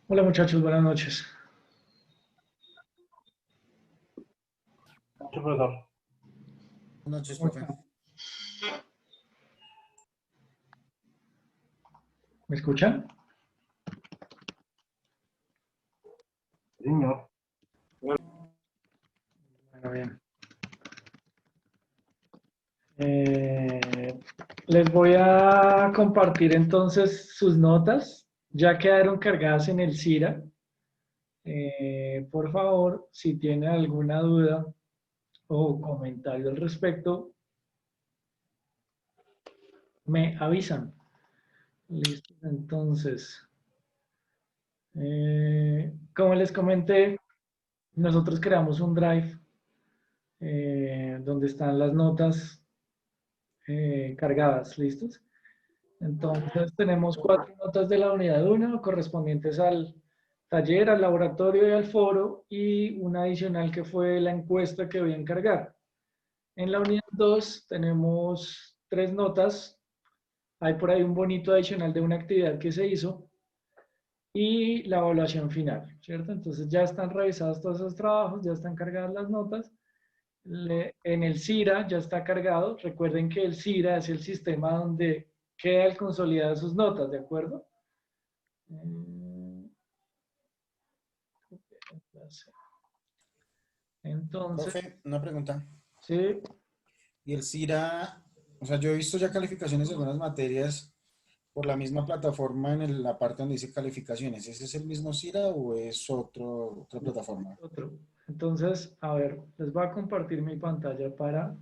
Hola muchachos, buenas noches. Sí, profesor. Buenas noches, ¿Cómo profe. están? ¿Me escuchan? Señor. Bueno, bien. Eh, Les voy a compartir entonces sus notas. Ya quedaron cargadas en el CIRA. Por favor, si tienen alguna duda o comentario al respecto, me avisan. Listo. Entonces, como les comenté, nosotros creamos un drive donde están las notas cargadas, ¿listos? Entonces tenemos 4 notas de la unidad 1 correspondientes al taller, al laboratorio y al foro y una adicional que fue la encuesta que voy a encargar. En la unidad 2 tenemos 3 notas. Hay por ahí un bonito adicional de una actividad que se hizo y la evaluación final, ¿cierto? Entonces ya están revisados todos esos trabajos, ya están cargadas las notas. En el CIRA ya está cargado. Recuerden que el CIRA es el sistema donde queda el consolidado de sus notas, ¿de acuerdo? Entonces, Profe, una pregunta. sí, ¿Y el CIRA? O sea, yo he visto ya calificaciones de algunas materias por la misma plataforma en la parte donde dice calificaciones. ¿Ese es el mismo CIRA o es otra plataforma? otro. Entonces, a ver, les voy a compartir mi pantalla para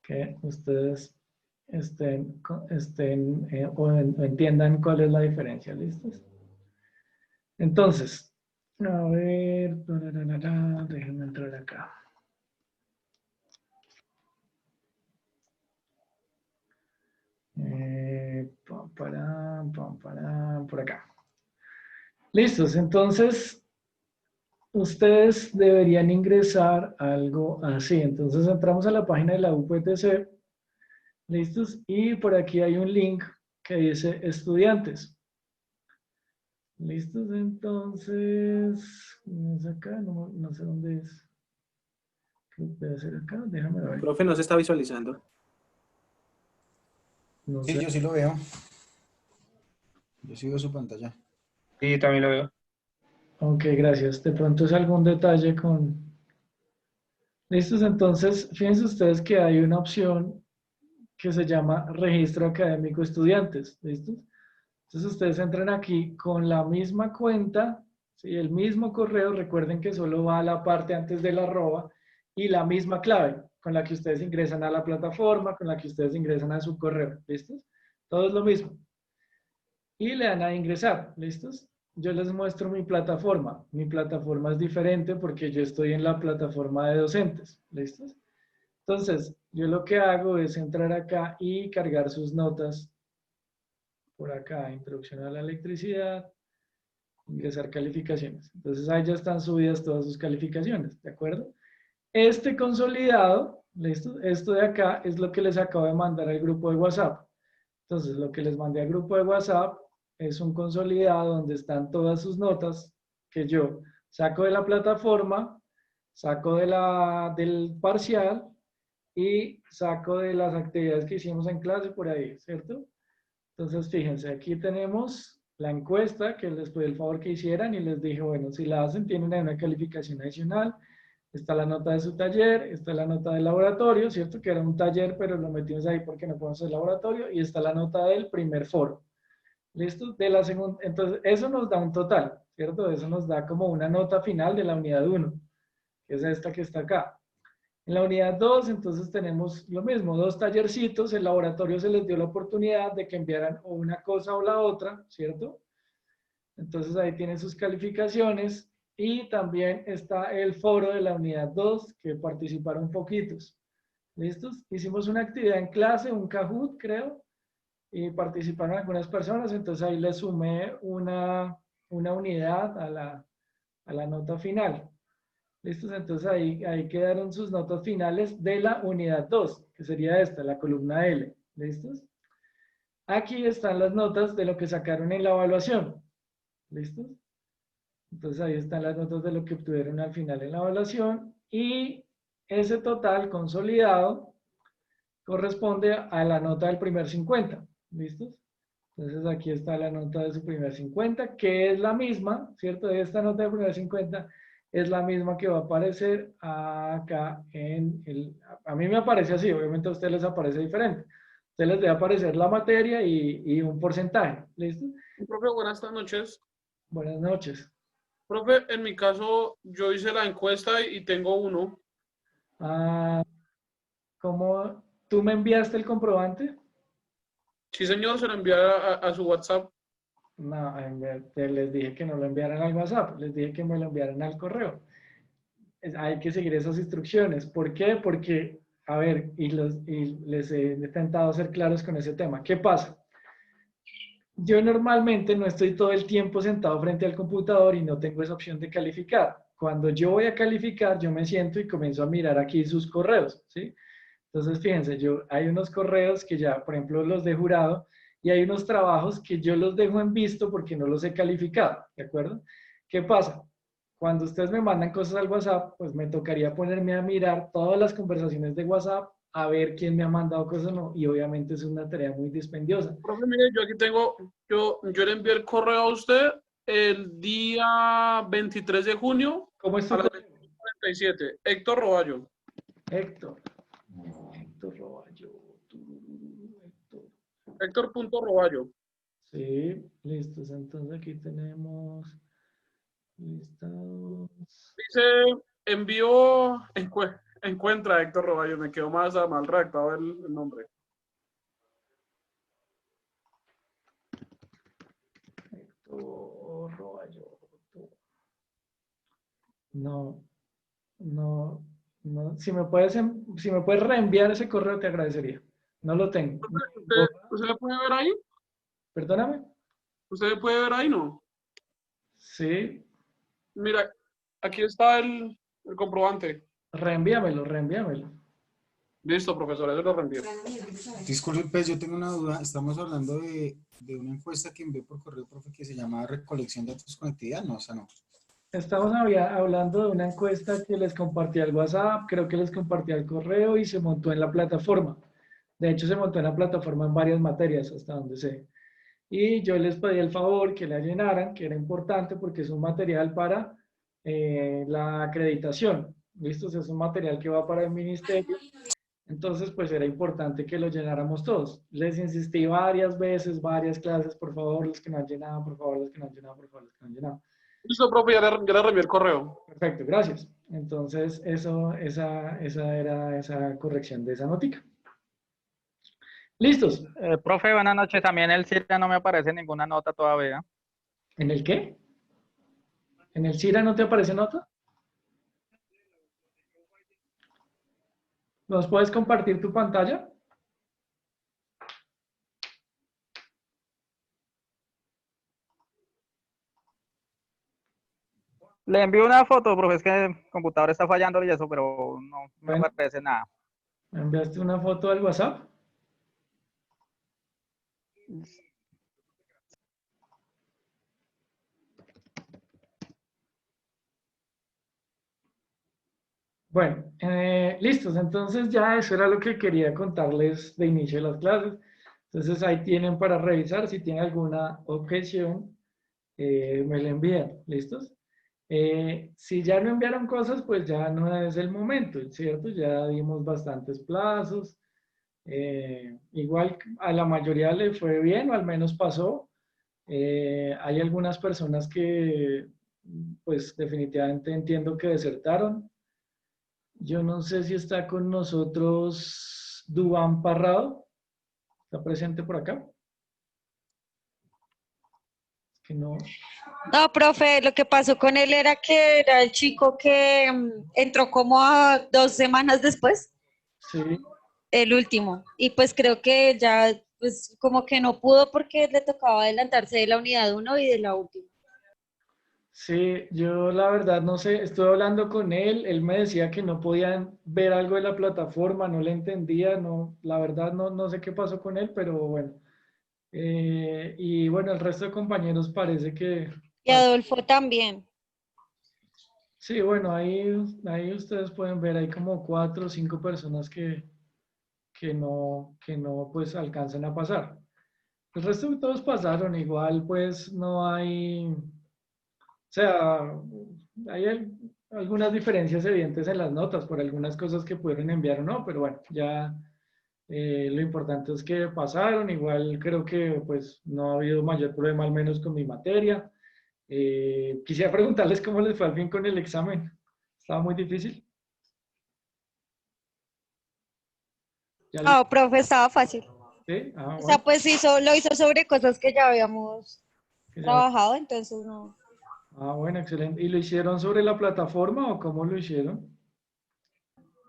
que ustedes o entiendan cuál es la diferencia. ¿Listos? Entonces, a ver, déjenme entrar acá. Por acá. Listos, entonces ustedes deberían ingresar algo así. Entonces entramos a la página de la UPTC, listos, y por aquí hay un link que dice estudiantes. Listos, entonces, ¿es acá? No, no sé dónde es. Debe ser acá, déjame ver. Profe, no se está visualizando. No Sí, sé. yo sí lo veo. Yo sí veo su pantalla. Sí, también lo veo. Ok, gracias. De pronto es algún detalle con... Listos, entonces, fíjense ustedes que hay una opción que se llama Registro Académico Estudiantes. ¿Listos? Entonces ustedes entran aquí con la misma cuenta, ¿sí? El mismo correo, recuerden que solo va a la parte antes del arroba y la misma clave con la que ustedes ingresan a la plataforma, con la que ustedes ingresan a su correo. ¿Listos? Todo es lo mismo. Y le dan a ingresar. ¿Listos? Yo les muestro mi plataforma. Mi plataforma es diferente porque yo estoy en la plataforma de docentes. ¿Listos? Entonces, yo lo que hago es entrar acá y cargar sus notas por acá, introducción a la electricidad, ingresar calificaciones. Entonces ahí ya están subidas todas sus calificaciones, ¿de acuerdo? Este consolidado, ¿listo? Esto de acá es lo que les acabo de mandar al grupo de WhatsApp. Entonces lo que les mandé al grupo de WhatsApp es un consolidado donde están todas sus notas que yo saco de la plataforma, saco del parcial y saco de las actividades que hicimos en clase por ahí, ¿cierto? Entonces, fíjense, aquí tenemos la encuesta que les pedí el favor que hicieran y les dije, bueno, si la hacen, tienen ahí una calificación adicional. Está la nota de su taller, está la nota del laboratorio, ¿cierto? Que era un taller, pero lo metimos ahí porque no podemos hacer laboratorio. Y está la nota del primer foro. ¿Listo? De la segunda, entonces, eso nos da un total, ¿cierto? Eso nos da como una nota final de la unidad 1, que es esta que está acá. En la unidad 2, entonces tenemos lo mismo, 2 tallercitos, el laboratorio se les dio la oportunidad de que enviaran o una cosa o la otra, ¿cierto? Entonces ahí tienen sus calificaciones y también está el foro de la unidad 2 que participaron poquitos. ¿Listos? Hicimos una actividad en clase, un Kahoot, creo, y participaron algunas personas, entonces ahí le sumé una unidad a la nota final. ¿Listos? Entonces ahí quedaron sus notas finales de la unidad 2, que sería esta, la columna L. ¿Listos? Aquí están las notas de lo que sacaron en la evaluación. ¿Listos? Entonces ahí están las notas de lo que obtuvieron al final en la evaluación y ese total consolidado corresponde a la nota del primer 50. ¿Listos? Entonces aquí está la nota de su primer 50, que es la misma, ¿cierto? Esta nota del primer 50 es la misma que va a aparecer acá en el... A mí me aparece así, obviamente a ustedes les aparece diferente. A ustedes les debe aparecer la materia y un porcentaje. ¿Listo? Profe, buenas noches. Buenas noches. Profe, en mi caso, yo hice la encuesta y tengo uno. Ah, ¿cómo? ¿Tú me enviaste el comprobante? Sí, señor, se lo envié a su WhatsApp. No, les dije que no lo enviaran al WhatsApp, les dije que me lo enviaran al correo. Hay que seguir esas instrucciones. ¿Por qué? Porque, a ver, y les he intentado ser claros con ese tema. ¿Qué pasa? Yo normalmente no estoy todo el tiempo sentado frente al computador y no tengo esa opción de calificar. Cuando yo voy a calificar, yo me siento y comienzo a mirar aquí sus correos, ¿sí? Entonces, fíjense, hay unos correos que ya, por ejemplo, los de jurado, y hay unos trabajos que yo los dejo en visto porque no los he calificado, ¿de acuerdo? ¿Qué pasa? Cuando ustedes me mandan cosas al WhatsApp, pues me tocaría ponerme a mirar todas las conversaciones de WhatsApp, a ver quién me ha mandado cosas o no, y obviamente es una tarea muy dispendiosa. Profe, mire, yo aquí tengo, yo le envié el correo a usted el día 23 de junio ¿Cómo es tu a las correo? 47. Héctor Roballo. Héctor. Héctor Roballo. Héctor. Héctor.Roballo. Sí, listos. Entonces aquí tenemos listados. Dice, envío, encuentra a Héctor Roballo. Me quedó más mal redactado el nombre. Héctor Roballo. No, no, no. Si me puedes reenviar ese correo, te agradecería. No lo tengo. ¿Usted le puede ver ahí? Perdóname. ¿Usted le puede ver ahí, no? Sí, Mira, aquí está el comprobante. reenvíamelo, reenvíamelo. Listo, profesor, eso lo reenvío. Disculpe, pues, yo tengo una duda. Estamos hablando de una encuesta que envié por correo, profe, que se llama Recolección de Datos Conectividad. No, o sea, no. Estamos hablando de una encuesta que les compartí al WhatsApp, creo que les compartí al correo y se montó en la plataforma. De hecho, se montó en la plataforma en varias materias, hasta donde sé. Y yo les pedí el favor que la llenaran, que era importante porque es un material para la acreditación. ¿Listo? Es un material que va para el ministerio. Entonces, pues era importante que lo llenáramos todos. Les insistí varias veces, varias clases, por favor, los que no han llenado, por favor, los que no han llenado, por favor, los que no han llenado. Listo, profe, ya le reenvié el correo. Perfecto, gracias. Entonces, esa era esa corrección de esa notica. ¿Listos? Profe, buenas noches. También el CIRA no me aparece ninguna nota todavía. ¿En el qué? ¿En el CIRA no te aparece nota? ¿Nos puedes compartir tu pantalla? Le envío una foto, profe, es que el computador está fallando y eso, pero no me Bueno, aparece nada. ¿me enviaste una foto al WhatsApp? Bueno, listos. Entonces ya eso era lo que quería contarles de inicio de las clases. Entonces ahí tienen para revisar. Si tienen alguna objeción, me la envían. ¿Listos? Si ya no enviaron cosas, pues ya no es el momento, ¿cierto? Ya dimos bastantes plazos. Igual a la mayoría le fue bien o al menos pasó. Hay algunas personas que, pues definitivamente entiendo que desertaron. Yo no sé si está con nosotros Dubán Parrado. ¿Está presente por acá? Es que no. No, profe, lo que pasó con él era que era el chico que entró como a 2 semanas después, Sí, el último, y pues creo que ya, pues como que no pudo porque le tocaba adelantarse de la unidad 1 y de la última. sí, yo la verdad no sé, estuve hablando con él me decía que no podían ver algo de la plataforma, no le entendía, no, la verdad no sé qué pasó con él, pero bueno. Y bueno, el resto de compañeros parece que Y Adolfo también. Sí, bueno, ahí ustedes pueden ver, hay como 4 o 5 personas que no pues alcanzan a pasar. El resto de todos pasaron, igual pues no hay, o sea, hay algunas diferencias evidentes en las notas por algunas cosas que pudieron enviar o no, pero bueno, ya lo importante es que pasaron, igual creo que pues no ha habido mayor problema al menos con mi materia. Quisiera preguntarles cómo les fue al fin con el examen. ¿Estaba muy difícil? ¿Ya les- Ah, profe, estaba fácil. ¿Sí? Ah, O sea, bueno. pues lo hizo sobre cosas que ya habíamos que ya- trabajado, entonces no. Ah, bueno, excelente. ¿Y lo hicieron sobre la plataforma o cómo lo hicieron?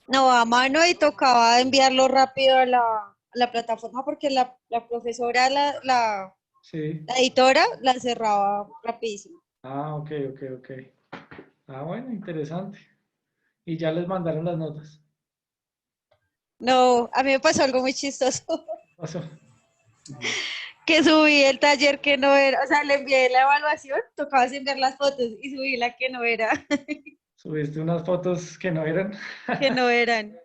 No, a mano y tocaba enviarlo rápido a la plataforma porque la profesora, Sí. la editora, la cerraba rapidísimo. Ah, ok, ok, ok. Ah, bueno, interesante. Y ya les mandaron las notas. No, a mí me pasó algo muy chistoso, Pasó. que subí el taller que no era, o sea, le envié la evaluación, tocaba enviar las fotos y subí la que no era, Subiste unas fotos que no eran. que no eran,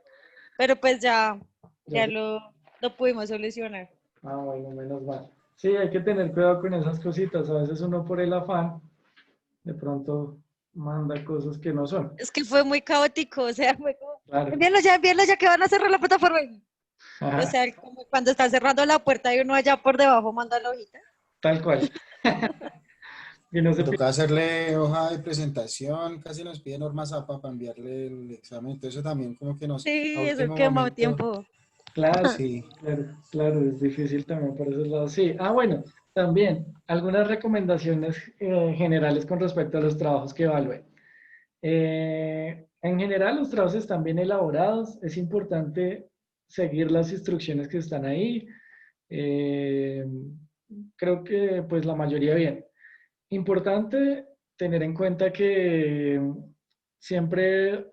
pero pues ya, Ya ya se- lo pudimos solucionar. Ah, bueno, menos mal. Sí, hay que tener cuidado con esas cositas. A veces uno por el afán de pronto manda cosas que no son. Es que fue muy caótico, o sea, fue como, Claro. envíenlo ya que van a cerrar la plataforma. O Ajá, sea, como cuando están cerrando la puerta y uno allá por debajo manda la hojita. tal cual. Y no Me se pi- toca hacerle hoja de presentación, casi nos pide normas APA para enviarle el examen. Entonces eso también como que nos, a Sí, eso último quema momento, tiempo. Claro, sí. claro, claro, es difícil también por esos lados. Sí, bueno, también algunas recomendaciones generales con respecto a los trabajos que evalúen. En general, los trabajos están bien elaborados. Es importante seguir las instrucciones que están ahí. Eh, Creo que pues la mayoría bien. Importante tener en cuenta que siempre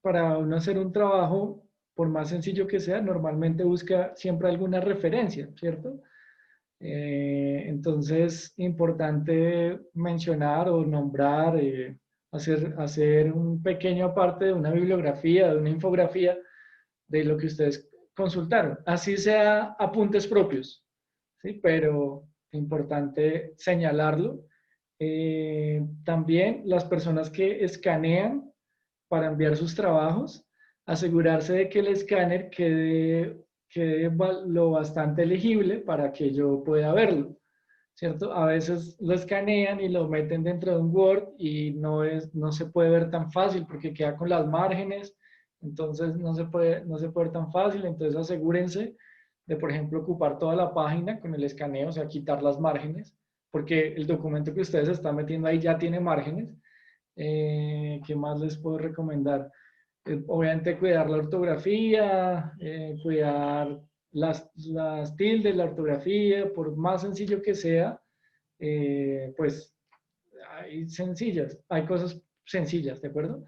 para uno hacer un trabajo, por más sencillo que sea, normalmente busca siempre alguna referencia, ¿cierto? Entonces, importante mencionar o nombrar, hacer un pequeño aparte de una bibliografía, de una infografía de lo que ustedes consultaron. Así sea apuntes propios, ¿sí? Pero importante señalarlo. También las personas que escanean para enviar sus trabajos, asegurarse de que el escáner quede lo bastante legible para que yo pueda verlo, ¿cierto? A veces lo escanean y lo meten dentro de un Word y no se puede ver tan fácil porque queda con las márgenes, entonces no se puede ver tan fácil, entonces asegúrense de, por ejemplo, ocupar toda la página con el escaneo, o sea, quitar las márgenes, porque el documento que ustedes están metiendo ahí ya tiene márgenes. ¿Qué más les puedo recomendar? Obviamente cuidar la ortografía, cuidar las tildes, la ortografía, por más sencillo que sea, pues hay cosas sencillas, ¿de acuerdo?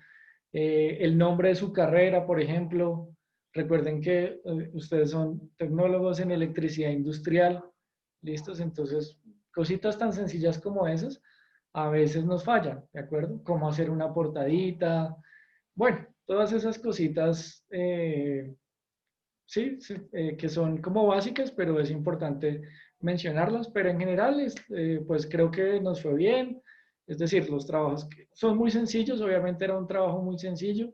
El nombre de su carrera, por ejemplo. Recuerden que ustedes son tecnólogos en electricidad industrial, ¿listos? Entonces, cositas tan sencillas como esas a veces nos fallan, ¿de acuerdo? Cómo hacer una portadita, bueno, todas esas cositas, sí, sí, que son como básicas, pero es importante mencionarlas, pero en general, pues creo que nos fue bien, es decir, los trabajos son muy sencillos, obviamente era un trabajo muy sencillo,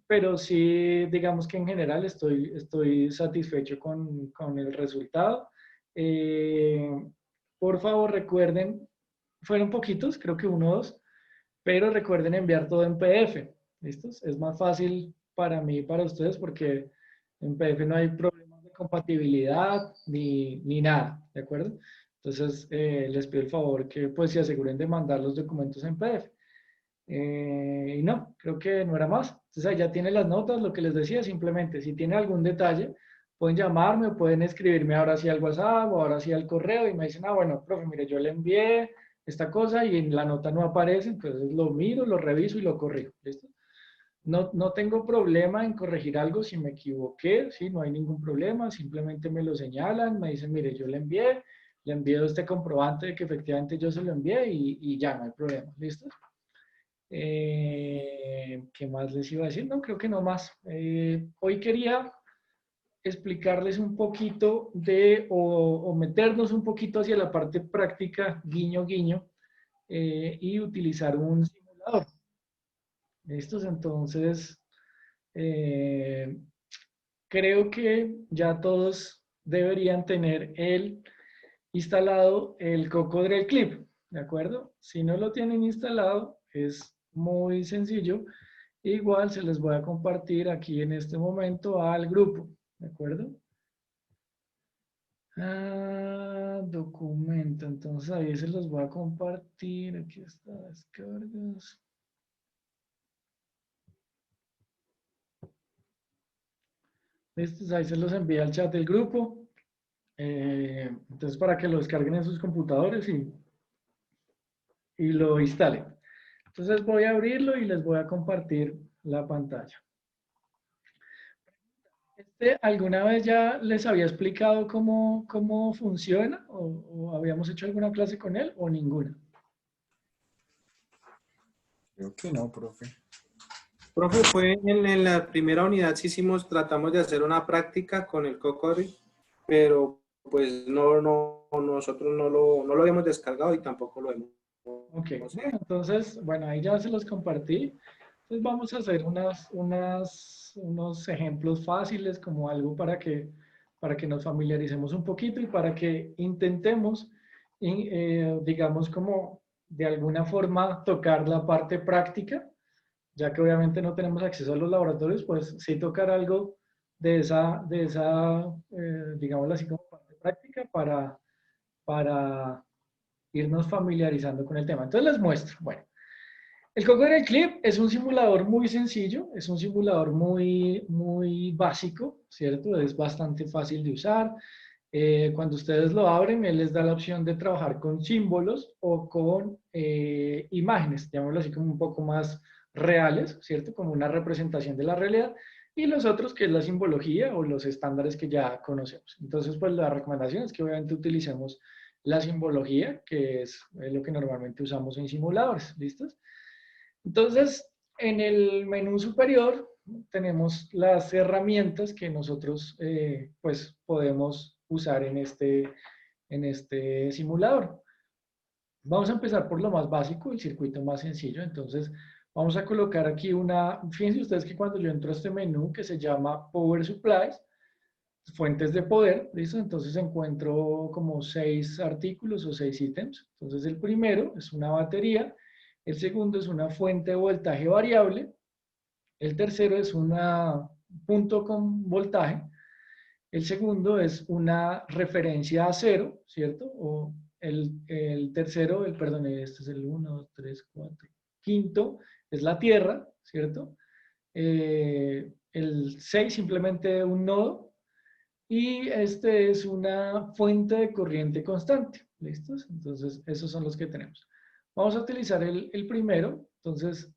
pero sí, digamos que en general estoy satisfecho con el resultado. Eh, por favor, recuerden, fueron poquitos, creo que uno o dos, pero recuerden enviar todo en PDF. ¿Listos? Es más fácil para mí y para ustedes porque en PDF no hay problemas de compatibilidad ni nada, ¿de acuerdo? Entonces, les pido el favor que pues se aseguren de mandar los documentos en PDF. Y no, creo que no era más. Entonces, ahí ya tienen las notas, lo que les decía, simplemente si tienen algún detalle, pueden llamarme o pueden escribirme ahora sí al WhatsApp o ahora sí al correo y me dicen, bueno, profe, mire, yo le envié esta cosa y en la nota no aparece, entonces lo miro, lo reviso y lo corrijo. ¿Listo? No tengo problema en corregir algo si me equivoqué, ¿sí? No hay ningún problema, simplemente me lo señalan, me dicen, mire, yo le envié este comprobante de que efectivamente yo se lo envié y ya no hay problema. ¿Listo? ¿Qué más les iba a decir? No, creo que no más. Hoy quería explicarles un poquito o meternos un poquito hacia la parte práctica, guiño, guiño, y utilizar un simulador. ¿Listos? Entonces, eh, creo que ya todos deberían tener instalado el Cocodrel Clip, ¿de acuerdo? Si no lo tienen instalado, es muy sencillo. Igual se les voy a compartir aquí en este momento al grupo, ¿de acuerdo? Documento, entonces ahí se los voy a compartir. Aquí está, descargas. Estos ahí se los envía al chat del grupo. Entonces para que lo descarguen en sus computadores y lo instalen. Entonces voy a abrirlo y les voy a compartir la pantalla. ¿Alguna vez ya les había explicado cómo funciona o habíamos hecho alguna clase con él o ninguna? Creo que no, profe. Profe, fue en la primera unidad sí tratamos de hacer una práctica con el Cocodril, pero pues nosotros no lo habíamos descargado y tampoco lo hemos. Ok, bueno, entonces, bueno, ahí ya se los compartí. Entonces vamos a hacer unos ejemplos fáciles como algo para que nos familiaricemos un poquito y para que intentemos, digamos, como de alguna forma tocar la parte práctica, ya que obviamente no tenemos acceso a los laboratorios, pues sí tocar algo digámoslo así como parte práctica para irnos familiarizando con el tema. Entonces les muestro. Bueno, el Cocodril Clip es un simulador muy sencillo, es un simulador muy básico, ¿cierto? Es bastante fácil de usar. Cuando ustedes lo abren, él les da la opción de trabajar con símbolos o con imágenes, llamémoslo así como un poco más reales, ¿cierto? Como una representación de la realidad. Y los otros, que es la simbología o los estándares que ya conocemos. Entonces, pues la recomendación es que obviamente utilicemos la simbología, que es lo que normalmente usamos en simuladores. ¿Listos? Entonces, en el menú superior tenemos las herramientas que nosotros pues podemos usar en este simulador. Vamos a empezar por lo más básico, el circuito más sencillo. Entonces, vamos a colocar aquí fíjense ustedes que cuando yo entro a este menú que se llama Power Supplies, fuentes de poder, ¿listo? Entonces encuentro como 6 artículos o 6 ítems. Entonces el primero es una batería, el segundo es una fuente de voltaje variable, el tercero es un punto con voltaje, el segundo es una referencia a cero, ¿cierto? O el tercero, perdón, este es el 1, 2, 3, 4. Quinto es la Tierra, ¿cierto? El 6 simplemente un nodo. Y este es una fuente de corriente constante. ¿Listos? Entonces, esos son los que tenemos. Vamos a utilizar el primero. Entonces,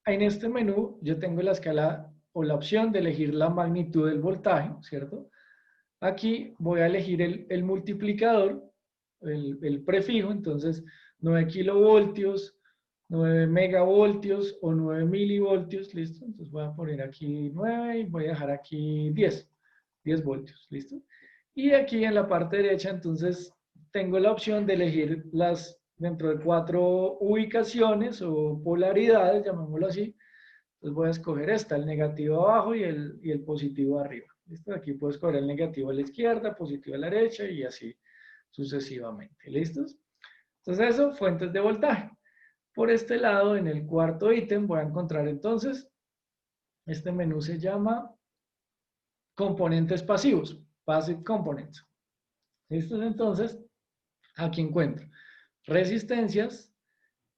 en este menú yo tengo la escala o la opción de elegir la magnitud del voltaje, ¿cierto? Aquí voy a elegir el multiplicador, el prefijo, entonces 9 kilovoltios, 9 megavoltios o 9 milivoltios, ¿listo? Entonces voy a poner aquí 9 y voy a dejar aquí 10 voltios, ¿listo? Y aquí en la parte derecha, entonces, tengo la opción de elegir dentro de 4 ubicaciones o polaridades, llamémoslo así. Entonces voy a escoger esta, el negativo abajo y el positivo arriba. ¿Listo? Aquí puedo escoger el negativo a la izquierda, positivo a la derecha y así sucesivamente. ¿Listos? Entonces eso, fuentes de voltaje. Por este lado, en el cuarto ítem, voy a encontrar entonces, este menú se llama componentes pasivos, passive components. ¿Listos? Entonces, aquí encuentro resistencias,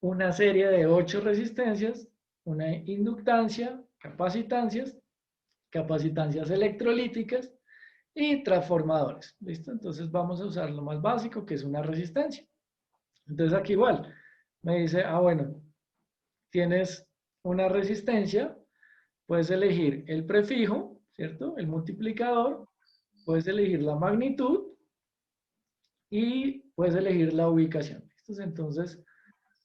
una serie de 8 resistencias, una inductancia, capacitancias electrolíticas y transformadores. ¿Listo? Entonces vamos a usar lo más básico, que es una resistencia. Entonces aquí igual, me dice, bueno, tienes una resistencia, puedes elegir el prefijo, ¿cierto? El multiplicador, puedes elegir la magnitud y puedes elegir la ubicación. ¿Listo? Entonces,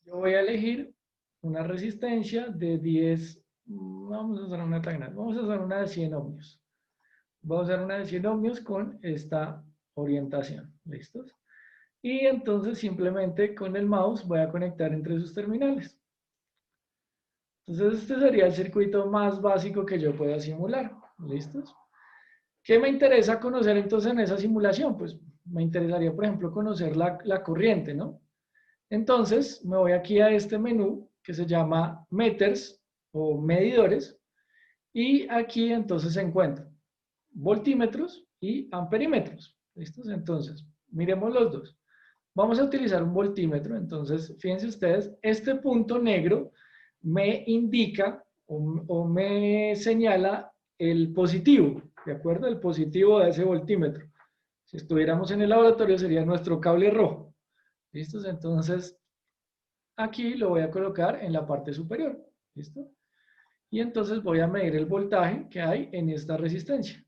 yo voy a elegir una resistencia de 10, vamos a usar una tan grande, vamos a usar una de 100 ohmios. Voy a usar una de 100 ohmios con esta orientación. ¿Listos? Y entonces simplemente con el mouse voy a conectar entre sus terminales. Entonces este sería el circuito más básico que yo pueda simular. ¿Listos? ¿Qué me interesa conocer entonces en esa simulación? Pues me interesaría, por ejemplo, conocer la corriente, ¿no? Entonces me voy aquí a este menú que se llama Meters o medidores y aquí entonces encuentro voltímetros y amperímetros. ¿Listos? Entonces, miremos los dos. Vamos a utilizar un voltímetro. Entonces, fíjense ustedes, este punto negro me indica o me señala el positivo, ¿de acuerdo? El positivo de ese voltímetro. Si estuviéramos en el laboratorio sería nuestro cable rojo. ¿Listos? Entonces, aquí lo voy a colocar en la parte superior. ¿Listo? Y entonces voy a medir el voltaje que hay en esta resistencia.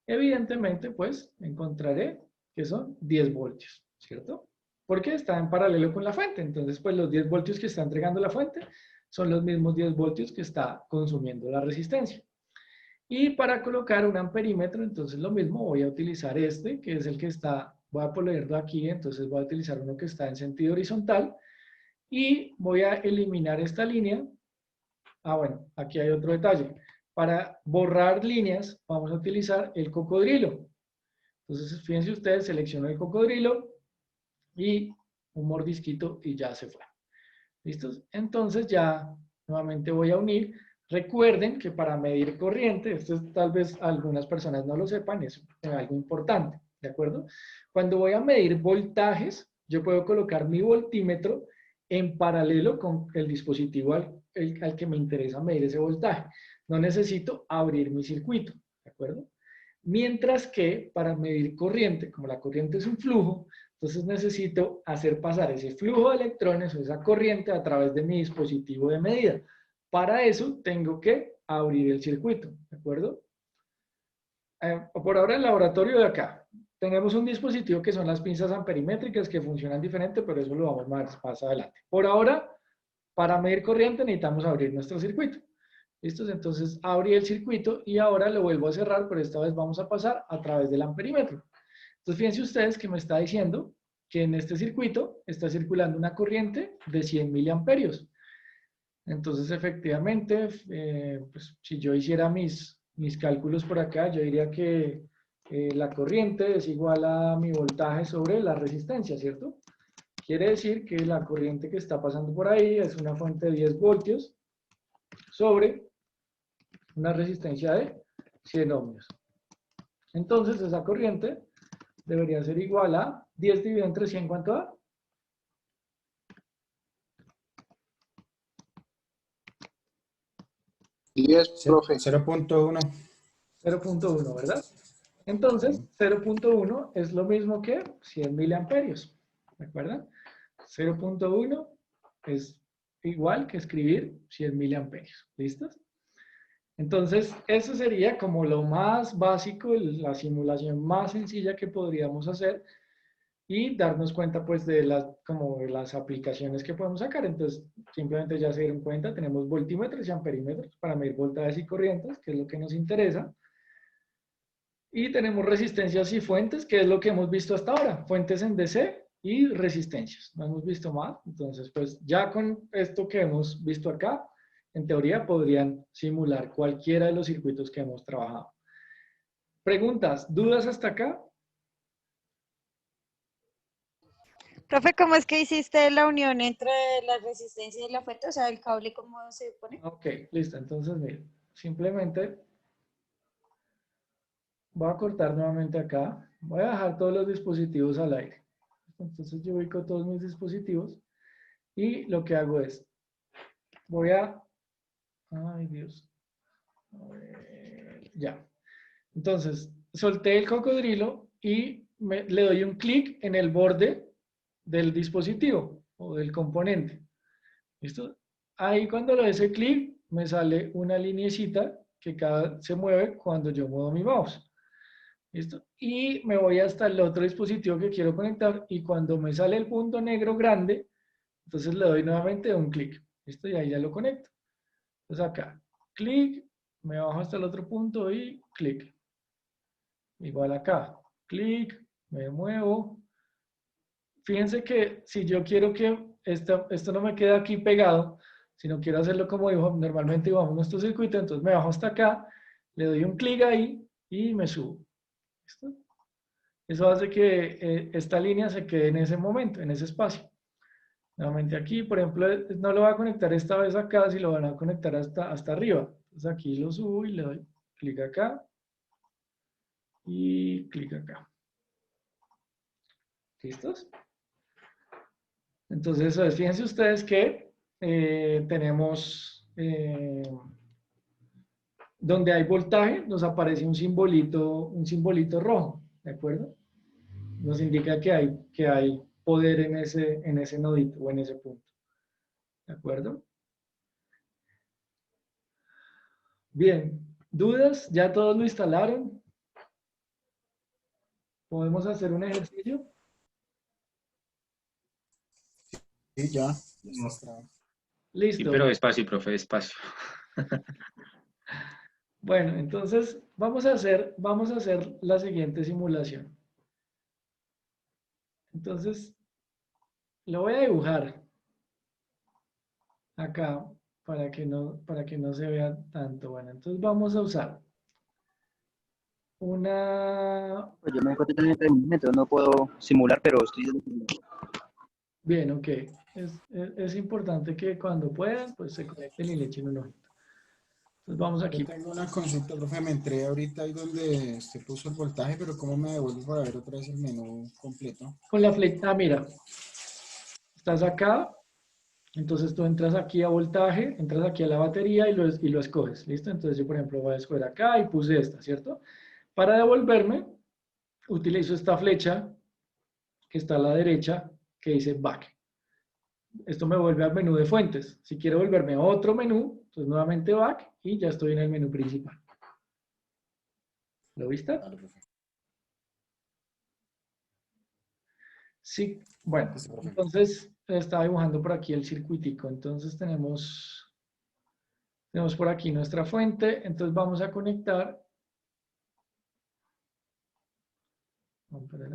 Evidentemente, pues, encontraré que son 10 voltios, ¿cierto? Porque está en paralelo con la fuente. Entonces, pues, los 10 voltios que está entregando la fuente son los mismos 10 voltios que está consumiendo la resistencia. Y para colocar un amperímetro, entonces lo mismo, voy a utilizar este, que es el que está, voy a ponerlo aquí, entonces voy a utilizar uno que está en sentido horizontal, y voy a eliminar esta línea. Ah, bueno, aquí hay otro detalle. Para borrar líneas, vamos a utilizar el cocodrilo. Entonces, fíjense ustedes, selecciono el cocodrilo y un mordisquito y ya se fue. ¿Listos? Entonces ya nuevamente voy a unir. Recuerden que para medir corriente, esto es, tal vez algunas personas no lo sepan, es algo importante, ¿de acuerdo? Cuando voy a medir voltajes, yo puedo colocar mi voltímetro en paralelo con el dispositivo al que me interesa medir ese voltaje. No necesito abrir mi circuito, ¿de acuerdo? Mientras que para medir corriente, como la corriente es un flujo, entonces necesito hacer pasar ese flujo de electrones o esa corriente a través de mi dispositivo de medida. Para eso tengo que abrir el circuito, ¿de acuerdo? Por ahora el laboratorio de acá. Tenemos un dispositivo que son las pinzas amperimétricas que funcionan diferente, pero eso lo vamos más adelante. Por ahora, para medir corriente necesitamos abrir nuestro circuito. ¿Listos? Entonces abrí el circuito y ahora lo vuelvo a cerrar, pero esta vez vamos a pasar a través del amperímetro. Entonces fíjense ustedes que me está diciendo que en este circuito está circulando una corriente de 100 miliamperios. Entonces efectivamente, pues, si yo hiciera mis cálculos por acá, yo diría que la corriente es igual a mi voltaje sobre la resistencia, ¿cierto? Quiere decir que la corriente que está pasando por ahí es una fuente de 10 voltios sobre una resistencia de 100 ohmios. Entonces esa corriente debería ser igual a 10 dividido entre 100, ¿cuánto da? Profe. 0.1. 0.1, ¿verdad? Entonces, 0.1 es lo mismo que 100 miliamperios. ¿De acuerdo? 0.1 es igual que escribir 100 miliamperios. ¿Listos? Entonces, eso sería como lo más básico, la simulación más sencilla que podríamos hacer y darnos cuenta pues de como de las aplicaciones que podemos sacar. Entonces, simplemente ya se dieron cuenta, tenemos voltímetros y amperímetros para medir voltajes y corrientes, que es lo que nos interesa. Y tenemos resistencias y fuentes, que es lo que hemos visto hasta ahora, fuentes en DC y resistencias. No hemos visto más, entonces pues ya con esto que hemos visto acá, en teoría podrían simular cualquiera de los circuitos que hemos trabajado. ¿Preguntas? ¿Dudas hasta acá? Profe, ¿cómo es que hiciste la unión entre la resistencia y la fuente? O sea, el cable, ¿cómo se pone? Ok, listo. Entonces, miren, simplemente voy a cortar nuevamente acá. Voy a dejar todos los dispositivos al aire. Entonces yo ubico todos mis dispositivos y lo que hago es, voy a... Ay, Dios. A ver, ya. Entonces, solté el cocodrilo y le doy un clic en el borde del dispositivo o del componente. ¿Listo? Ahí cuando le doy ese clic, me sale una lineecita que se mueve cuando yo muevo mi mouse. ¿Listo? Y me voy hasta el otro dispositivo que quiero conectar y cuando me sale el punto negro grande, entonces le doy nuevamente un clic. ¿Listo? Y ahí ya lo conecto. Entonces acá, clic, me bajo hasta el otro punto y clic. Igual acá, clic, me muevo. Fíjense que si yo quiero que esto no me quede aquí pegado, sino quiero hacerlo como dijo, normalmente vamos nuestro circuito, entonces me bajo hasta acá, le doy un clic ahí y me subo. ¿Listo? Eso hace que esta línea se quede en ese momento, en ese espacio. Nuevamente aquí, por ejemplo, no lo voy a conectar esta vez acá, si lo van a conectar hasta arriba. Entonces aquí lo subo y le doy clic acá y clic acá. ¿Listos? Entonces, eso es. Fíjense ustedes que tenemos, donde hay voltaje, nos aparece un simbolito rojo, ¿de acuerdo? Nos indica que hay poder en ese nodito o en ese punto, ¿de acuerdo? Bien, ¿dudas? ¿Ya todos lo instalaron? ¿Podemos hacer un ejercicio? Sí, ya está. Sí, Listo. pero despacio, profe, despacio. Bueno, entonces vamos a hacer la siguiente simulación. Entonces, lo voy a dibujar acá para que no se vea tanto. Bueno, entonces vamos a usar una... Pues yo me encuentro en el entrenamiento, no puedo simular, pero estoy... Bien, ok. Es importante que cuando puedan, pues se conecten y le echen un ojito. Entonces vamos aquí. Yo tengo una consulta, profe, me entré ahorita ahí donde usted puso el voltaje, pero ¿cómo me devuelvo para ver otra vez el menú completo? Con la flecha, mira, estás acá, entonces tú entras aquí a voltaje, entras aquí a la batería y lo escoges, ¿listo? Entonces yo, por ejemplo, voy a escoger acá y puse esta, ¿cierto? Para devolverme, utilizo esta flecha que está a la derecha, que dice back. Esto me vuelve al menú de fuentes. Si quiero volverme a otro menú, entonces nuevamente back y ya estoy en el menú principal. ¿Lo viste? Vale, profe. Sí, bueno, Listo, profe. entonces estaba dibujando por aquí el circuitico. Entonces tenemos por aquí nuestra fuente. Entonces vamos a conectar. Vamos para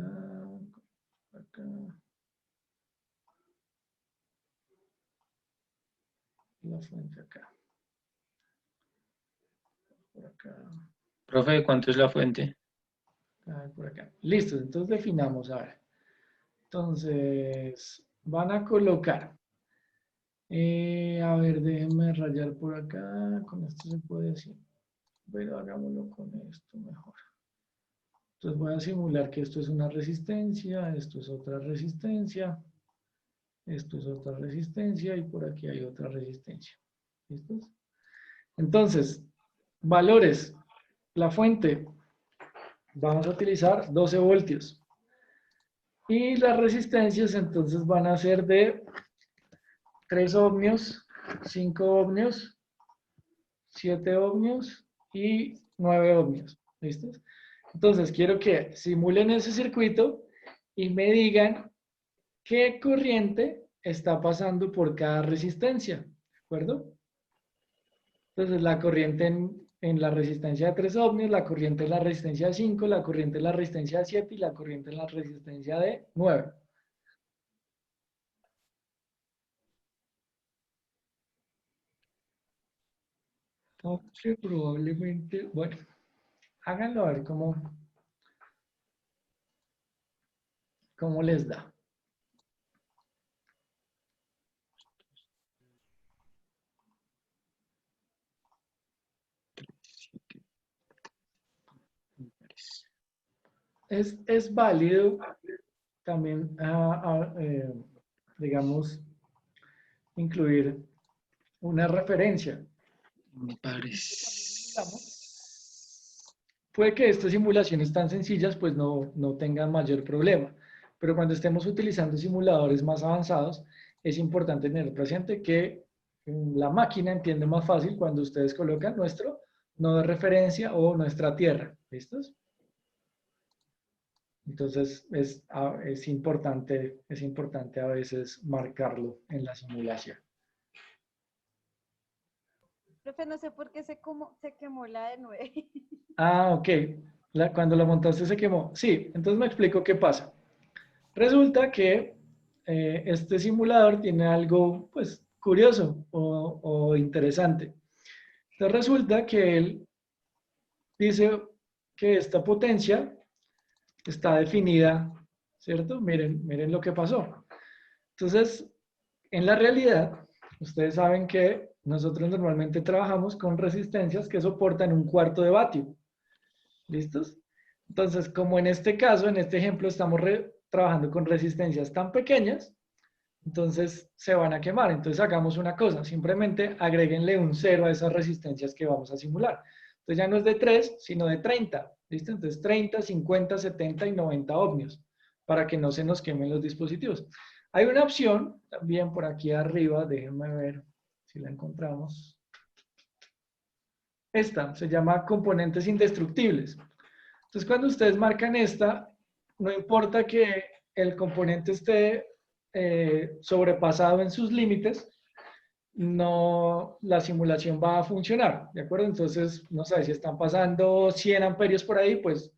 acá. La fuente acá. Por acá. Profe, ¿cuánto es la fuente? Por acá. Listo, entonces definamos, a ver. Entonces, van a colocar, a ver, déjenme rayar por acá, con esto se puede decir, pero hagámoslo con esto mejor. Entonces voy a simular que esto es una resistencia, esto es otra resistencia, esto es otra resistencia y por aquí hay otra resistencia. ¿Listos? Entonces, valores, la fuente, vamos a utilizar 12 voltios. Y las resistencias entonces van a ser de 3 ohmios, 5 ohmios, 7 ohmios y 9 ohmios. ¿Listos? Entonces quiero que simulen ese circuito y me digan qué corriente está pasando por cada resistencia. ¿De acuerdo? Entonces la corriente en la resistencia de 3 ohmios, la corriente en la resistencia de 5, la corriente en la resistencia de 7 y la corriente en la resistencia de 9. Aunque probablemente, bueno, háganlo a ver cómo les da. Es válido también, digamos, incluir una referencia. Me parece. Puede que estas simulaciones tan sencillas pues no tengan mayor problema, pero cuando estemos utilizando simuladores más avanzados, es importante tener presente que la máquina entiende más fácil cuando ustedes colocan nuestro nodo de referencia o nuestra tierra. ¿Listos? Entonces es importante a veces marcarlo en la simulación. Profe, no sé por qué se quemó la de 9. Ah, ok. Cuando la montaste se quemó. Sí, entonces me explico qué pasa. Resulta que este simulador tiene algo, pues, curioso o interesante. Entonces resulta que él dice que esta potencia está definida, ¿cierto? Miren, miren lo que pasó. Entonces, en la realidad, ustedes saben que nosotros normalmente trabajamos con resistencias que soportan 1/4 de vatio. ¿Listos? Entonces, como en este caso, en este ejemplo, estamos trabajando con resistencias tan pequeñas, entonces se van a quemar. Entonces hagamos una cosa, simplemente agréguenle un 0 a esas resistencias que vamos a simular. Entonces ya no es de 3, sino de 30. ¿Listo? Entonces 30, 50, 70 y 90 ohmios para que no se nos quemen los dispositivos. Hay una opción también por aquí arriba, déjenme ver si la encontramos. Esta se llama componentes indestructibles. Entonces, cuando ustedes marcan esta, no importa que el componente esté sobrepasado en sus límites, no, la simulación va a funcionar, ¿de acuerdo? Entonces, no sé, si están pasando 100 amperios por ahí, pues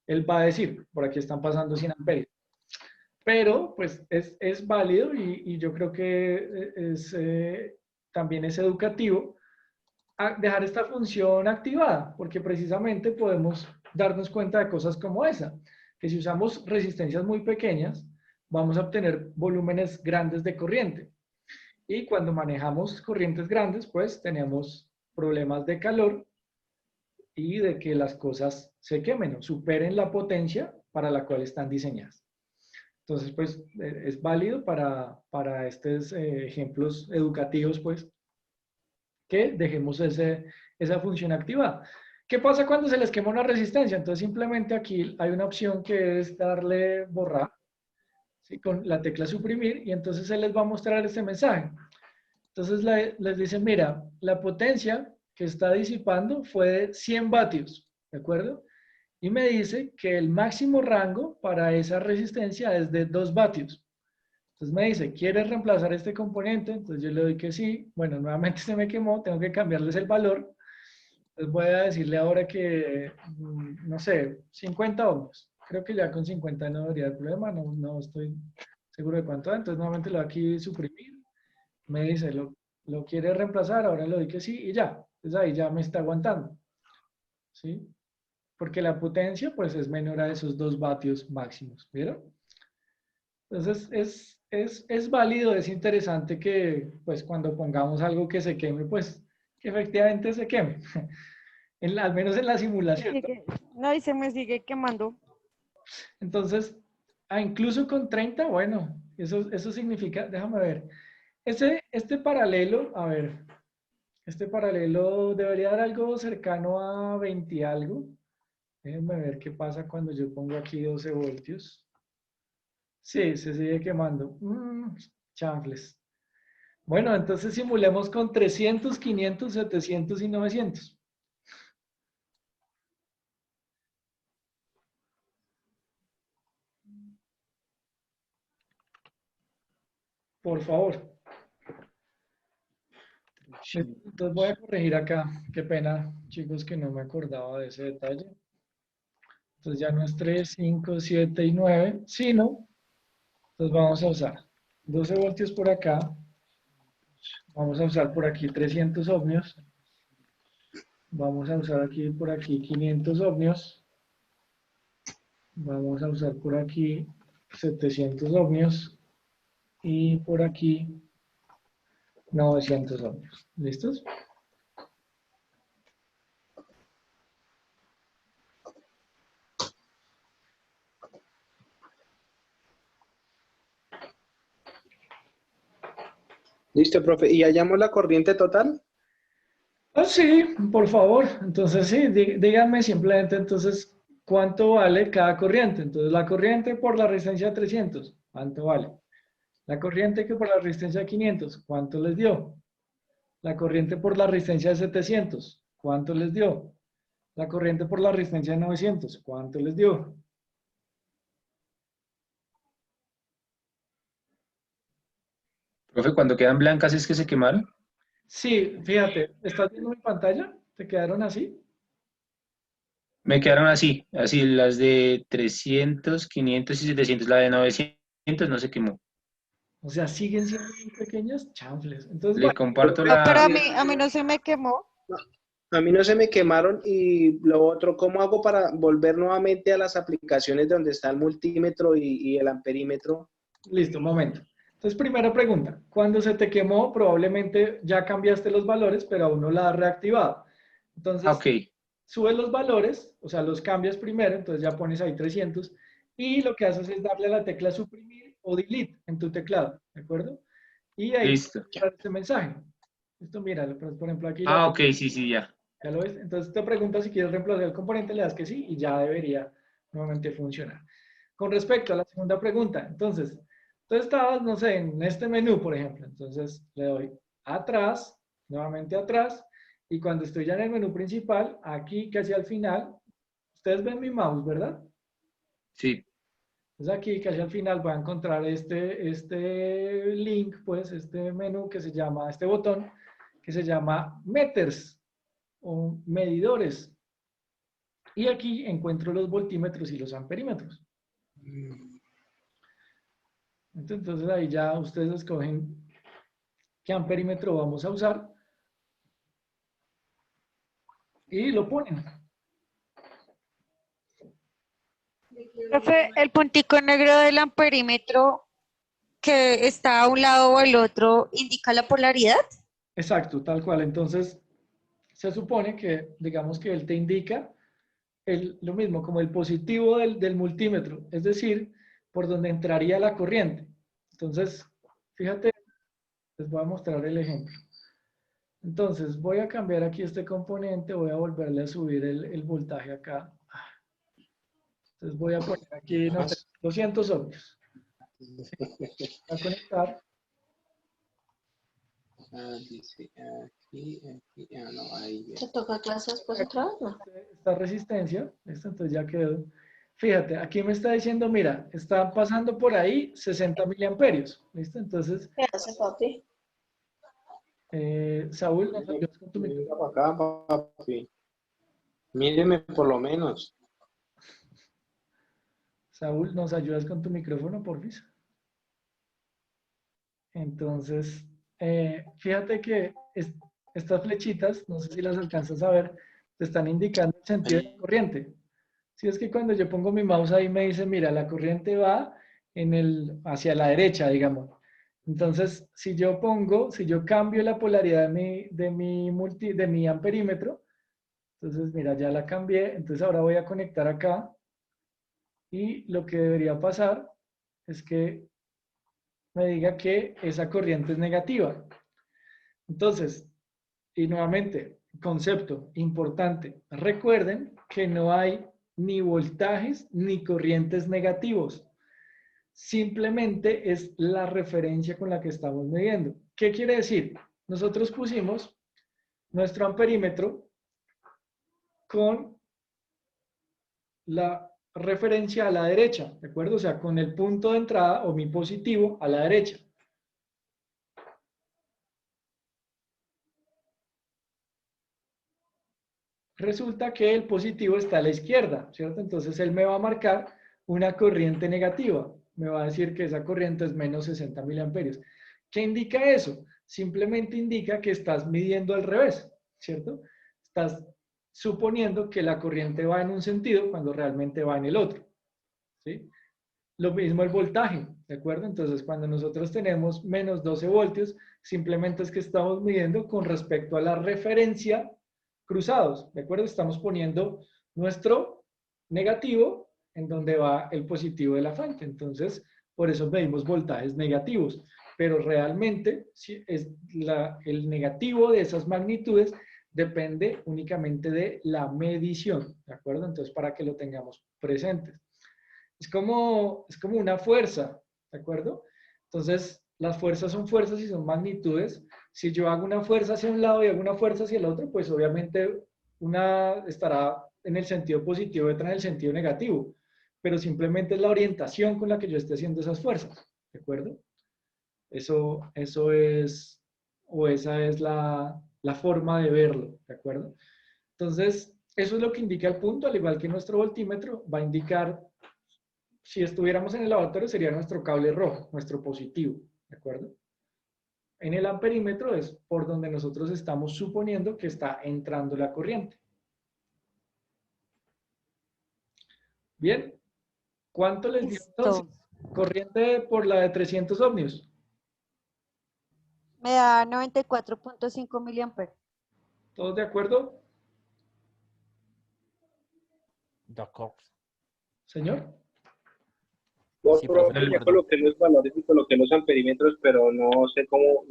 él va a decir, por aquí están pasando 100 amperios. Pero, pues, es válido y yo creo que también es educativo dejar esta función activada, porque precisamente podemos darnos cuenta de cosas como esa, que si usamos resistencias muy pequeñas, vamos a obtener volúmenes grandes de corriente. Y cuando manejamos corrientes grandes, pues tenemos problemas de calor y de que las cosas se quemen o superen la potencia para la cual están diseñadas. Entonces, pues es válido para estos ejemplos educativos, pues, que dejemos esa función activada. ¿Qué pasa cuando se les quema una resistencia? Entonces simplemente aquí hay una opción que es darle borrar, ¿sí? Con la tecla suprimir y entonces se les va a mostrar este mensaje. Entonces les dice, mira, la potencia que está disipando fue de 100 vatios, ¿de acuerdo? Y me dice que el máximo rango para esa resistencia es de 2 vatios. Entonces me dice, ¿quieres reemplazar este componente? Entonces yo le doy que sí. Bueno, nuevamente se me quemó, tengo que cambiarles el valor. Entonces voy a decirle ahora que, no sé, 50 ohmios. Creo que ya con 50 no debería haber problema, no estoy seguro de cuánto. Entonces nuevamente le doy aquí suprimir. Me dice, ¿lo quiere reemplazar? Ahora le doy que sí y ya. Entonces ahí ya me está aguantando. ¿Sí? Porque la potencia pues es menor a esos 2 vatios máximos. ¿Vieron? Entonces es válido, es interesante que pues cuando pongamos algo que se queme, pues que efectivamente se queme. Al menos en la simulación. No, y se me sigue quemando. Entonces, incluso con 30, bueno, eso significa, déjame ver, este paralelo, a ver, este paralelo debería dar algo cercano a 20 algo. Déjenme ver qué pasa cuando yo pongo aquí 12 voltios. Sí, se sigue quemando. Chanfles. Bueno, entonces simulemos con 300, 500, 700 y 900. Por favor. Entonces voy a corregir acá. Qué pena, chicos, que no me acordaba de ese detalle. Entonces ya no es 3, 5, 7 y 9, sino, entonces vamos a usar 12 voltios por acá. Vamos a usar por aquí 300 ohmios. Vamos a usar aquí por aquí 500 ohmios. Vamos a usar por aquí 700 ohmios. Y por aquí 900 ohmios. ¿Listos? Listo, profe. ¿Y hallamos la corriente total? Ah, sí, por favor. Entonces, sí, díganme simplemente entonces cuánto vale cada corriente. Entonces, la corriente por la resistencia de 300, ¿cuánto vale? La corriente que por la resistencia de 500, ¿cuánto les dio? La corriente por la resistencia de 700, ¿cuánto les dio? La corriente por la resistencia de 900, ¿cuánto les dio? Profe, cuando quedan blancas es que se quemaron. Sí, fíjate, ¿estás viendo mi pantalla? ¿Te quedaron así? Me quedaron así, así las de 300, 500 y 700, la de 900 no se quemó. O sea, siguen siendo muy pequeñas, chanfles. Entonces, Le bueno, comparto No, pero la, a mí no se me quemó. A mí no se me quemaron y lo otro, ¿cómo hago para volver nuevamente a las aplicaciones donde está el multímetro y el amperímetro? listo, un momento. Entonces, primera pregunta. Cuando se te quemó, probablemente ya cambiaste los valores, pero aún no la has reactivado. Entonces, ok, subes los valores, o sea, los cambias primero, entonces ya pones ahí 300, y lo que haces es darle a la tecla suprimir o delete en tu teclado, ¿de acuerdo? Y ahí te va a listo. mostrar este mensaje. Esto, mira, por ejemplo, aquí Ah, ok, sí, sí, ya. ¿ya lo ves? Entonces te pregunta si quieres reemplazar el componente, le das que sí y ya debería nuevamente funcionar. Con respecto a la segunda pregunta, entonces, tú estabas, no sé, en este menú, por ejemplo, entonces le doy atrás, nuevamente atrás, y cuando estoy ya en el menú principal, aquí casi al final, ustedes ven mi mouse, ¿verdad? Sí, Entonces aquí casi al final voy a encontrar este link, pues, este menú que se llama, este botón, que se llama Meters o medidores. Y aquí encuentro los voltímetros y los amperímetros. Entonces ahí ya ustedes escogen qué amperímetro vamos a usar y lo ponen. Profe, el puntico negro del amperímetro que está a un lado o al otro indica la polaridad. Exacto, tal cual. Entonces se supone que, digamos que él te indica lo mismo, como el positivo del multímetro, es decir, por donde entraría la corriente. Entonces, fíjate, les voy a mostrar el ejemplo. Entonces, voy a cambiar aquí este componente, voy a volverle a subir el voltaje acá. Entonces, voy a poner aquí, no sé, 200 ohmios. Voy a conectar. Dice aquí, no, ahí. ¿Te toca clase después otra vez? No. Esta resistencia, ¿listo? Entonces ya quedó. Fíjate, aquí me está diciendo, mira, está pasando por ahí 60 miliamperios, ¿listo? Entonces, ¿Qué hace, papi? Saúl, ¿nos ayudas con tu micrófono? Venga para acá, papi. Míreme por lo menos. Saúl, ¿nos ayudas con tu micrófono, por favor? Entonces, fíjate que estas flechitas, no sé si las alcanzas a ver, te están indicando el sentido de la corriente. Si es que cuando yo pongo mi mouse ahí me dice, mira, la corriente va hacia la derecha, digamos. Entonces, si yo cambio la polaridad de mi amperímetro, entonces, mira, ya la cambié, entonces ahora voy a conectar acá y lo que debería pasar es que me diga que esa corriente es negativa. Entonces, y nuevamente, concepto importante, recuerden que no hay ni voltajes ni corrientes negativos. Simplemente es la referencia con la que estamos midiendo. ¿Qué quiere decir? Nosotros pusimos nuestro amperímetro con la referencia a la derecha, ¿de acuerdo? O sea, con el punto de entrada o mi positivo a la derecha. Resulta que el positivo está a la izquierda, ¿cierto? Entonces él me va a marcar una corriente negativa. Me va a decir que esa corriente es menos 60 miliamperios. ¿Qué indica eso? Simplemente indica que estás midiendo al revés, ¿cierto? Estás suponiendo que la corriente va en un sentido cuando realmente va en el otro, ¿sí? Lo mismo el voltaje, ¿de acuerdo? Entonces, cuando nosotros tenemos menos 12 voltios, simplemente es que estamos midiendo con respecto a la referencia cruzados, ¿de acuerdo? Estamos poniendo nuestro negativo en donde va el positivo de la fuente. Entonces, por eso medimos voltajes negativos. Pero realmente, si es el negativo de esas magnitudes depende únicamente de la medición, ¿de acuerdo? Entonces, para que lo tengamos presentes. Es como una fuerza, ¿de acuerdo? Entonces, las fuerzas son fuerzas y son magnitudes. Si yo hago una fuerza hacia un lado y hago una fuerza hacia el otro, pues obviamente una estará en el sentido positivo y otra en el sentido negativo. Pero simplemente es la orientación con la que yo esté haciendo esas fuerzas, ¿de acuerdo? Eso es o esa es la forma de verlo, ¿de acuerdo? Entonces, eso es lo que indica el punto, al igual que nuestro voltímetro va a indicar, si estuviéramos en el lavatorio sería nuestro cable rojo, nuestro positivo, ¿de acuerdo? En el amperímetro es por donde nosotros estamos suponiendo que está entrando la corriente. Bien, ¿cuánto les dio Listo. entonces? Corriente por la de 300 ohmios. Me da 94.5 miliamperes. ¿Todos de acuerdo? Señor. Sí, profe, ya coloqué los valores y coloqué los amperímetros, pero no sé cómo,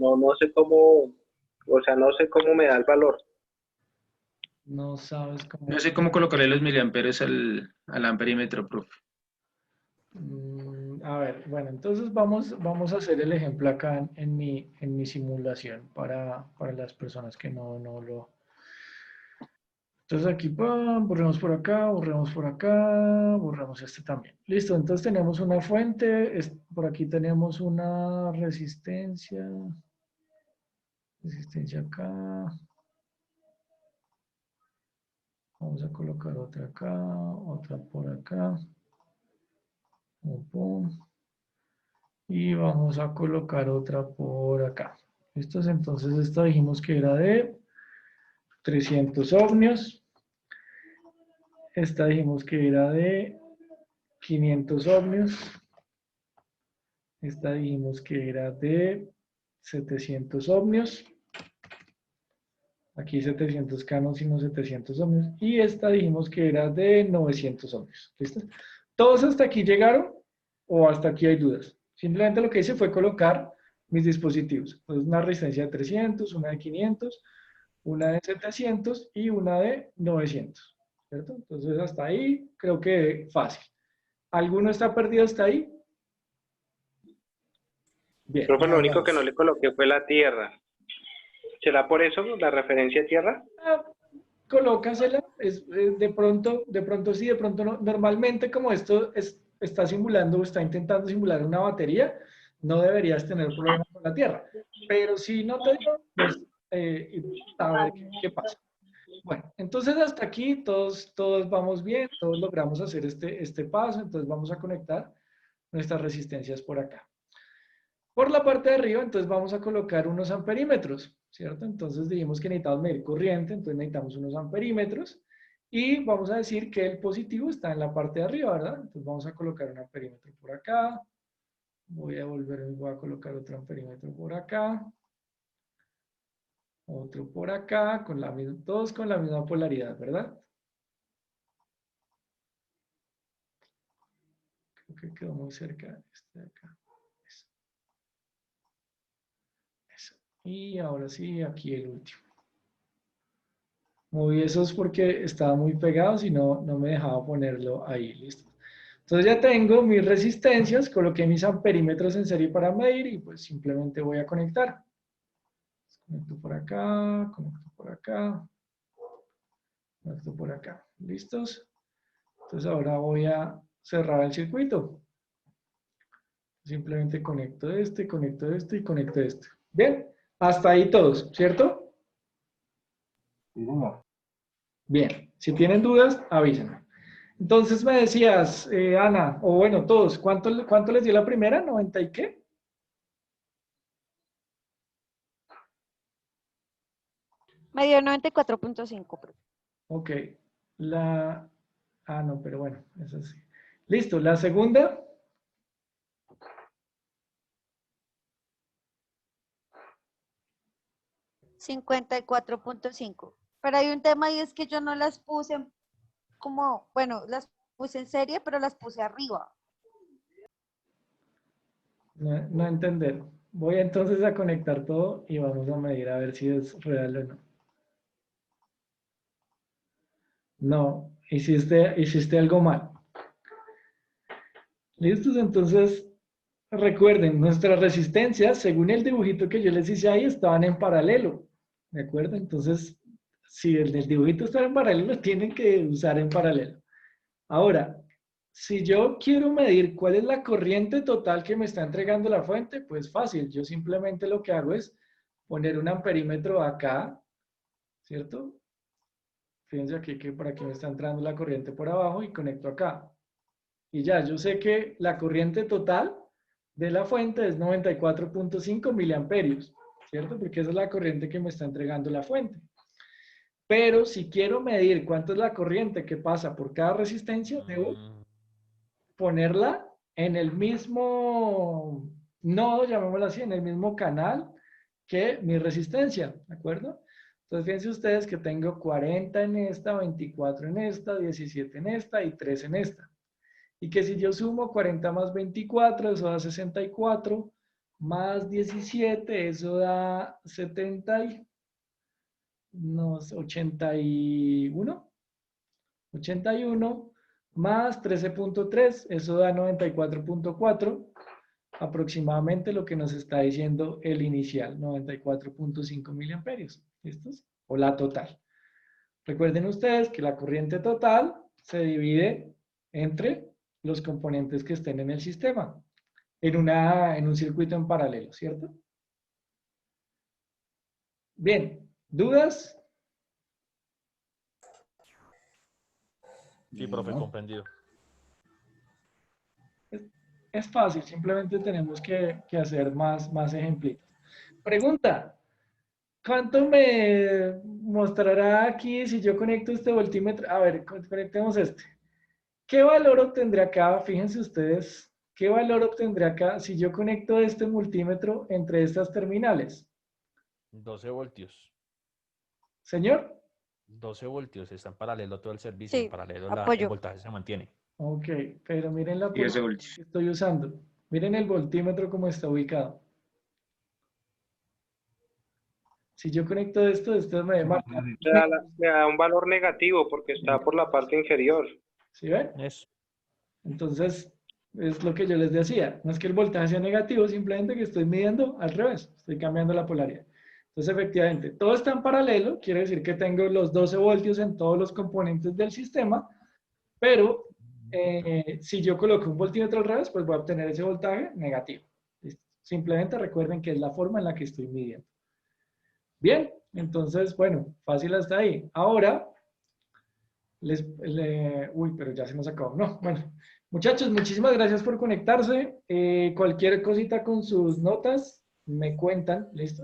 o sea, no sé cómo me da el valor. No sabes cómo. No sé cómo colocarle los miliamperes al amperímetro, profe. A ver, bueno, entonces vamos a hacer el ejemplo acá en mi simulación para las personas que no lo... Entonces aquí, borremos por acá, borramos este también. Listo, entonces tenemos una fuente, por aquí tenemos una resistencia acá. Vamos a colocar otra acá, otra por acá. Pum, pum. Y vamos a colocar otra por acá. ¿Listos? Entonces esta dijimos que era de 300 ohmios. Esta dijimos que era de 500 ohmios. Esta dijimos que era de 700 ohmios. Aquí 700K no, sino 700 ohmios. Y esta dijimos que era de 900 ohmios. ¿Listo? ¿Todos hasta aquí llegaron? ¿O hasta aquí hay dudas? Simplemente lo que hice fue colocar mis dispositivos. Entonces, una resistencia de 300, una de 500, una de 700 y una de 900. ¿Cierto? Entonces, hasta ahí creo que fácil. ¿Alguno está perdido hasta ahí? Bien. Profe, lo único que no le coloqué fue la tierra. ¿Será por eso la referencia a tierra? Colócasela, de pronto sí, de pronto no. Normalmente como esto está simulando o está intentando simular una batería, no deberías tener problemas con la tierra. Pero si no te dio, pues a ver qué pasa. Bueno, entonces hasta aquí todos vamos bien, todos logramos hacer este paso, entonces vamos a conectar nuestras resistencias por acá. Por la parte de arriba, entonces vamos a colocar unos amperímetros, ¿cierto? Entonces dijimos que necesitamos medir corriente, entonces necesitamos unos amperímetros y vamos a decir que el positivo está en la parte de arriba, ¿verdad? Entonces vamos a colocar un amperímetro por acá, voy a colocar otro amperímetro por acá, otro por acá, todos con la misma polaridad, ¿verdad? Creo que quedó muy cerca de este de acá. Y ahora sí, aquí el último. Moví esos porque estaba muy pegado, si no, no me dejaba ponerlo ahí, listo. Entonces ya tengo mis resistencias, coloqué mis amperímetros en serie para medir y pues simplemente voy a conectar. Conecto por acá, conecto por acá, conecto por acá. ¿Listos? Entonces ahora voy a cerrar el circuito. Simplemente conecto este y conecto este. Bien, hasta ahí todos, ¿cierto? Bien, si tienen dudas, avísenme. Entonces me decías, Ana, o bueno, todos, ¿cuánto les dio la primera? ¿90 y qué? Me dio 94.5. Ok. No, pero bueno, eso sí. Listo, la segunda. $54.5. Pero hay un tema y es que yo no las puse como, bueno, las puse en serie, pero las puse arriba. No entender. Voy entonces a conectar todo y vamos a medir a ver si es real o no. No, hiciste algo mal. ¿Listos? Entonces, recuerden, nuestras resistencias, según el dibujito que yo les hice ahí, estaban en paralelo. ¿De acuerdo? Entonces, si el del dibujito está en paralelo, tienen que usar en paralelo. Ahora, si yo quiero medir cuál es la corriente total que me está entregando la fuente, pues fácil. Yo simplemente lo que hago es poner un amperímetro acá, ¿cierto? Fíjense aquí que por aquí me está entrando la corriente por abajo y conecto acá. Y ya, yo sé que la corriente total de la fuente es 94.5 miliamperios, ¿cierto? Porque esa es la corriente que me está entregando la fuente. Pero si quiero medir cuánto es la corriente que pasa por cada resistencia, debo ponerla en el mismo nodo, llamémoslo así, en el mismo canal que mi resistencia, ¿de acuerdo? Entonces fíjense ustedes que tengo 40 en esta, 24 en esta, 17 en esta y 3 en esta. Y que si yo sumo 40 más 24, eso da 64, más 17, eso da 70 no, 81, 81, más 13.3, eso da 94.4, aproximadamente lo que nos está diciendo el inicial, 94.5 miliamperios. ¿Listos? O la total. Recuerden ustedes que la corriente total se divide entre los componentes que estén en el sistema, en un circuito en paralelo, ¿cierto? Bien, ¿dudas? Sí, profe, No. comprendido. Es fácil, simplemente tenemos que hacer más ejemplitos. Pregunta, ¿cuánto me mostrará aquí si yo conecto este voltímetro? A ver, conectemos este. ¿Qué valor obtendré acá? Fíjense ustedes, ¿qué valor obtendré acá si yo conecto este multímetro entre estas terminales? 12 voltios. ¿Señor? 12 voltios, está en paralelo todo el servicio, Sí, en paralelo el apoyo. voltaje se mantiene. Ok, pero miren la 10 posición voltios. que estoy usando. Miren el voltímetro como está ubicado. Si yo conecto esto me marca. Le da un valor negativo porque está por la parte inferior. ¿Sí ven? Eso. Entonces, es lo que yo les decía. No es que el voltaje sea negativo, simplemente que estoy midiendo al revés. Estoy cambiando la polaridad. Entonces, efectivamente, todo está en paralelo. Quiere decir que tengo los 12 voltios en todos los componentes del sistema. Pero si yo coloco un voltímetro al revés, pues voy a obtener ese voltaje negativo. ¿Listo? Simplemente recuerden que es la forma en la que estoy midiendo. Bien, entonces, bueno, fácil hasta ahí. Ahora, uy, pero ya se nos acabó. No, bueno. Muchachos, muchísimas gracias por conectarse. Cualquier cosita con sus notas, me cuentan, ¿listo?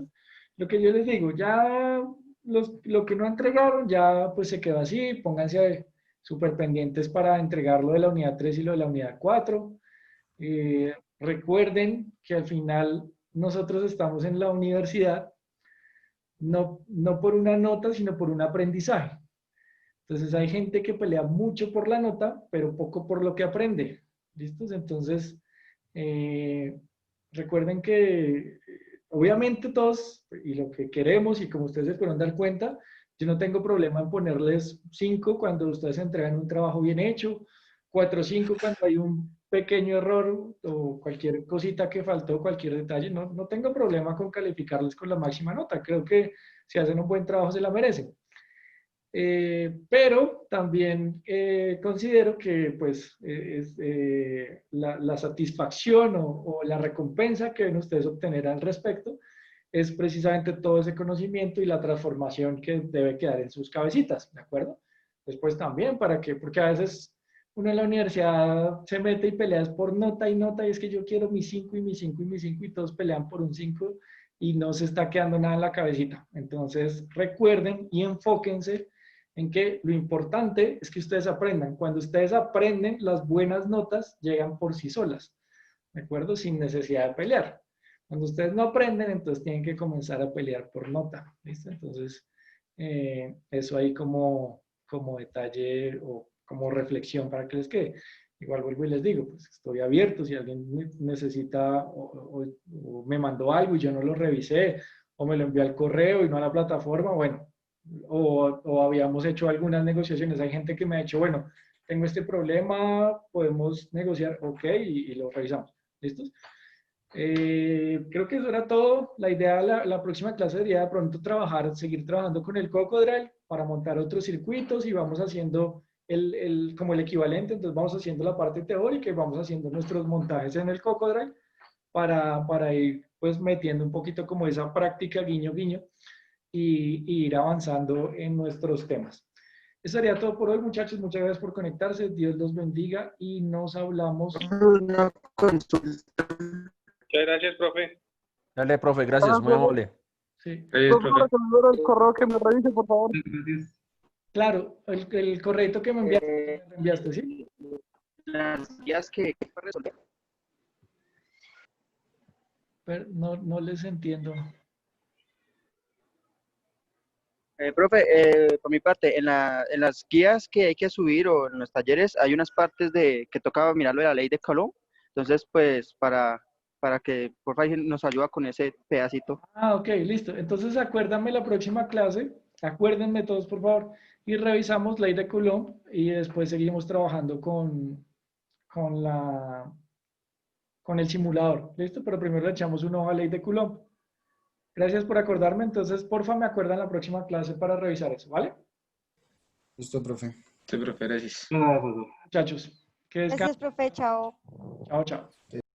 Lo que yo les digo, ya lo que no entregaron, ya pues se quedó así. Pónganse súper pendientes para entregarlo de la unidad 3 y lo de la unidad 4. Recuerden que al final nosotros estamos en la universidad no por una nota, sino por un aprendizaje. Entonces hay gente que pelea mucho por la nota, pero poco por lo que aprende. ¿Listos? Entonces, recuerden que obviamente todos, y lo que queremos, y como ustedes se pueden dar cuenta, yo no tengo problema en ponerles 5 cuando ustedes entregan un trabajo bien hecho, 4 o 5 cuando hay un pequeño error o cualquier cosita que faltó, cualquier detalle. No tengo problema con calificarles con la máxima nota. Creo que si hacen un buen trabajo se la merecen. Pero también considero que pues, la satisfacción o la recompensa que deben ustedes obtener al respecto es precisamente todo ese conocimiento y la transformación que debe quedar en sus cabecitas, ¿de acuerdo? Después también porque a veces uno en la universidad se mete y peleas por nota y es que yo quiero mi 5 y mi 5 y mi 5 y todos pelean por un 5 y no se está quedando nada en la cabecita. Entonces recuerden y enfóquense en que lo importante es que ustedes aprendan. Cuando ustedes aprenden, las buenas notas llegan por sí solas, ¿de acuerdo? Sin necesidad de pelear. Cuando ustedes no aprenden, entonces tienen que comenzar a pelear por nota, ¿listo? Entonces, eso ahí como detalle o como reflexión para que les quede. Igual vuelvo y les digo, pues estoy abierto, si alguien necesita o me mandó algo y yo no lo revisé, o me lo envió al correo y no a la plataforma, bueno, o habíamos hecho algunas negociaciones. Hay gente que me ha dicho, bueno, tengo este problema, podemos negociar, ok, y lo revisamos. ¿Listos? Creo que eso era todo. La idea, la próxima clase sería de pronto seguir trabajando con el Cocodrill para montar otros circuitos y vamos haciendo como el equivalente. Entonces vamos haciendo la parte teórica y vamos haciendo nuestros montajes en el Cocodrill para ir pues metiendo un poquito como esa práctica guiño guiño y ir avanzando en nuestros temas. Eso sería todo por hoy, muchachos. Muchas gracias por conectarse. Dios los bendiga y nos hablamos. Una consulta. Muchas gracias, profe. Dale, profe, gracias, muy amable. Sí. Gracias, profe. El correo que me revise, por favor. Claro, el correo que me enviaste, ¿sí? Las guías que para resolver. Pero no les entiendo. Profe, por mi parte, en las guías que hay que subir o en los talleres hay unas partes que toca mirarlo de la ley de Coulomb. Entonces, pues, para que por favor nos ayuda con ese pedacito. Ah, ok, listo. Entonces acuérdame la próxima clase, acuérdenme todos por favor, y revisamos ley de Coulomb y después seguimos trabajando con el simulador. ¿Listo? Pero primero le echamos una hoja a ley de Coulomb. Gracias por acordarme. Entonces, porfa, me acuerdan la próxima clase para revisar eso, ¿vale? Listo, profe. Sí, profe, gracias. Muchachos, que Gracias, descansen. profe. Chao. Chao, chao.